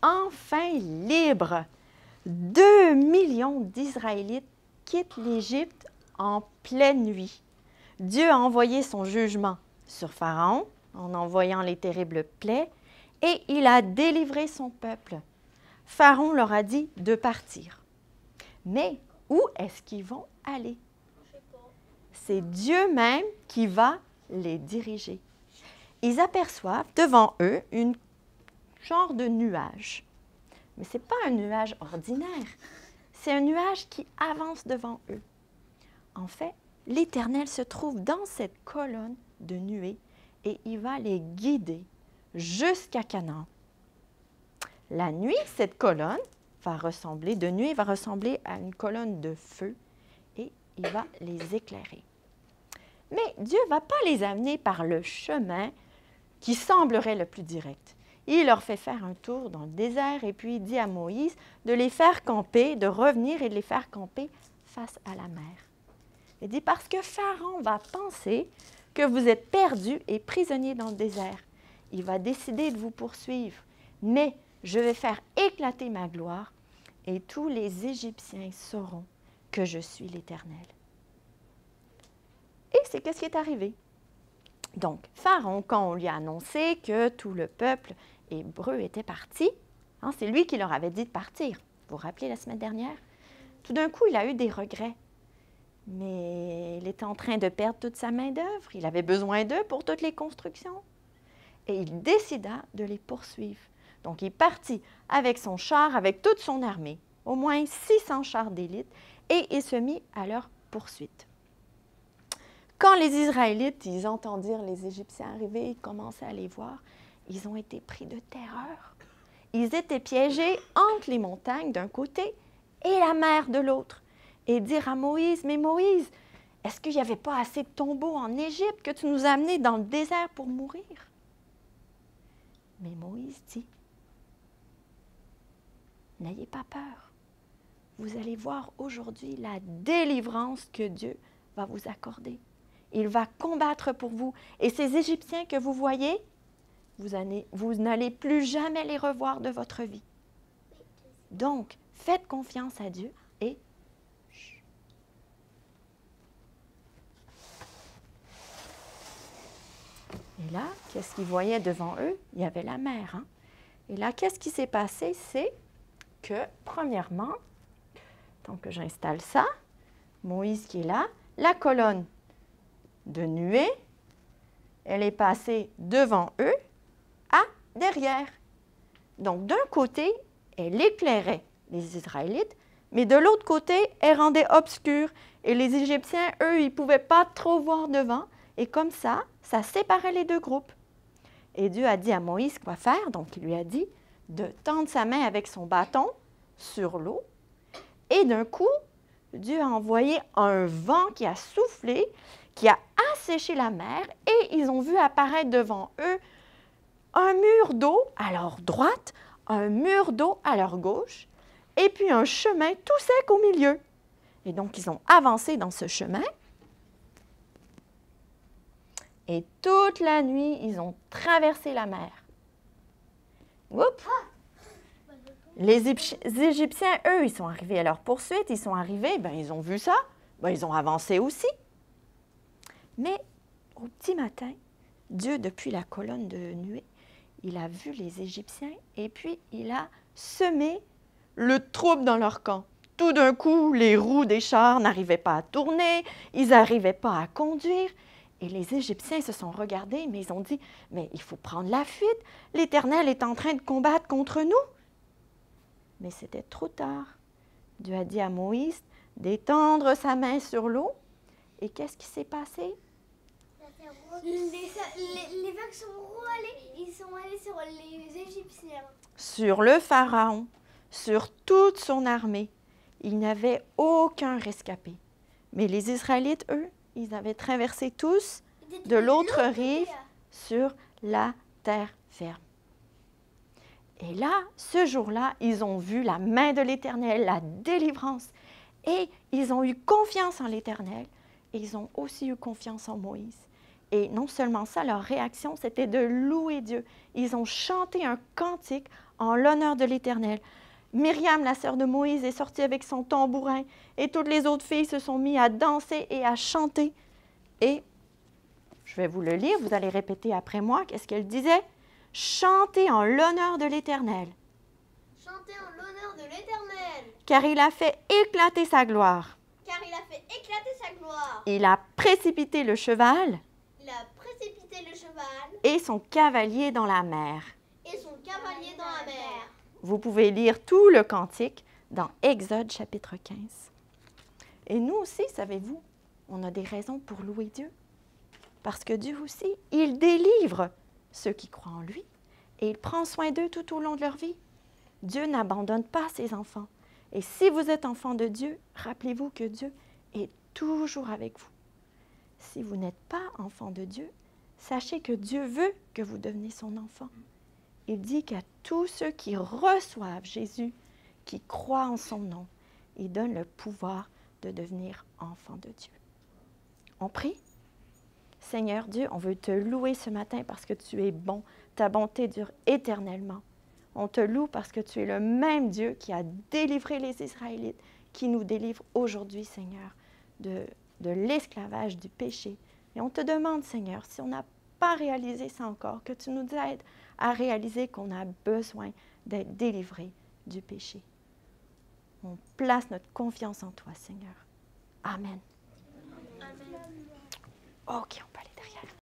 enfin libres. 2 millions d'Israélites quittent l'Égypte en pleine nuit. Dieu a envoyé son jugement sur Pharaon en envoyant les terribles plaies et il a délivré son peuple. Pharaon leur a dit de partir. Mais où est-ce qu'ils vont aller? C'est Dieu même qui va les diriger. Ils aperçoivent devant eux une genre de nuage. Mais ce n'est pas un nuage ordinaire, c'est un nuage qui avance devant eux. En fait, l'Éternel se trouve dans cette colonne de nuée et il va les guider jusqu'à Canaan. La nuit, cette colonne va ressembler à une colonne de feu et il va les éclairer. Mais Dieu ne va pas les amener par le chemin qui semblerait le plus direct. Il leur fait faire un tour dans le désert et puis il dit à Moïse de les faire camper, de revenir et de les faire camper face à la mer. Il dit parce que Pharaon va penser que vous êtes perdus et prisonniers dans le désert. Il va décider de vous poursuivre, mais je vais faire éclater ma gloire et tous les Égyptiens sauront que je suis l'Éternel. Et c'est ce qui est arrivé. Donc, Pharaon, quand on lui a annoncé que tout le peuple hébreu était parti, c'est lui qui leur avait dit de partir. Vous vous rappelez la semaine dernière? Tout d'un coup, il a eu des regrets. Mais il était en train de perdre toute sa main-d'œuvre. Il avait besoin d'eux pour toutes les constructions. Et il décida de les poursuivre. Donc, il partit avec son char, avec toute son armée, au moins 600 chars d'élite, et il se mit à leur poursuite. Quand les Israélites, ils entendirent les Égyptiens arriver, ils commençaient à les voir, ils ont été pris de terreur. Ils étaient piégés entre les montagnes d'un côté et la mer de l'autre. Et dire à Moïse, « Mais Moïse, est-ce qu'il n'y avait pas assez de tombeaux en Égypte que tu nous as amenés dans le désert pour mourir? » Mais Moïse dit, « N'ayez pas peur. Vous allez voir aujourd'hui la délivrance que Dieu va vous accorder. Il va combattre pour vous. Et ces Égyptiens que vous voyez, vous n'allez plus jamais les revoir de votre vie. Donc, faites confiance à Dieu et Et là, qu'est-ce qu'ils voyaient devant eux? Il y avait la mer. Et là, qu'est-ce qui s'est passé? C'est que, premièrement, tant que j'installe ça, Moïse qui est là, la colonne de nuée, elle est passée devant eux à derrière. Donc, d'un côté, elle éclairait les Israélites, mais de l'autre côté, elle rendait obscur. Et les Égyptiens, eux, ils ne pouvaient pas trop voir devant. Et comme ça séparait les deux groupes. Et Dieu a dit à Moïse quoi faire. Donc, il lui a dit de tendre sa main avec son bâton sur l'eau. Et d'un coup, Dieu a envoyé un vent qui a soufflé, qui a asséché la mer. Et ils ont vu apparaître devant eux un mur d'eau à leur droite, un mur d'eau à leur gauche, et puis un chemin tout sec au milieu. Et donc, ils ont avancé dans ce chemin. Et toute la nuit, ils ont traversé la mer. Oups! Les Égyptiens, eux, ils sont arrivés à leur poursuite. Ils sont arrivés, ils ont vu ça. Ils ont avancé aussi. Mais au petit matin, Dieu, depuis la colonne de nuée, il a vu les Égyptiens et puis il a semé le trouble dans leur camp. Tout d'un coup, les roues des chars n'arrivaient pas à tourner, ils n'arrivaient pas à conduire. Et les Égyptiens se sont regardés, mais ils ont dit, « Mais il faut prendre la fuite, l'Éternel est en train de combattre contre nous. » Mais c'était trop tard. Dieu a dit à Moïse d'étendre sa main sur l'eau. Et qu'est-ce qui s'est passé? Les vagues ils sont allés sur les Égyptiens. Sur le Pharaon, sur toute son armée. Il n'y avait aucun rescapé. Mais les Israélites, eux, ils avaient traversé tous de l'autre rive sur la terre ferme. Et là, ce jour-là, ils ont vu la main de l'Éternel, la délivrance. Et ils ont eu confiance en l'Éternel. Et ils ont aussi eu confiance en Moïse. Et non seulement ça, leur réaction, c'était de louer Dieu. Ils ont chanté un cantique en l'honneur de l'Éternel. Myriam, la sœur de Moïse, est sortie avec son tambourin et toutes les autres filles se sont mises à danser et à chanter. Et je vais vous le lire, vous allez répéter après moi. Qu'est-ce qu'elle disait? Chantez en l'honneur de l'Éternel. Chantez en l'honneur de l'Éternel, Car il a fait éclater sa gloire. car il a fait éclater sa gloire. Il a précipité le cheval Il a précipité le cheval et son cavalier dans la mer. et son cavalier dans la mer. Vous pouvez lire tout le cantique dans Exode chapitre 15. Et nous aussi, savez-vous, on a des raisons pour louer Dieu. Parce que Dieu aussi, il délivre ceux qui croient en lui et il prend soin d'eux tout au long de leur vie. Dieu n'abandonne pas ses enfants. Et si vous êtes enfant de Dieu, rappelez-vous que Dieu est toujours avec vous. Si vous n'êtes pas enfant de Dieu, sachez que Dieu veut que vous deveniez son enfant. Il dit qu'à tous ceux qui reçoivent Jésus, qui croient en son nom, il donne le pouvoir de devenir enfant de Dieu. On prie? Seigneur Dieu, on veut te louer ce matin parce que tu es bon. Ta bonté dure éternellement. On te loue parce que tu es le même Dieu qui a délivré les Israélites, qui nous délivre aujourd'hui, Seigneur, de l'esclavage, du péché. Et on te demande, Seigneur, si on n'a pas réalisé ça encore, que tu nous aides à réaliser qu'on a besoin d'être délivrés du péché. On place notre confiance en toi, Seigneur. Amen. Amen. OK.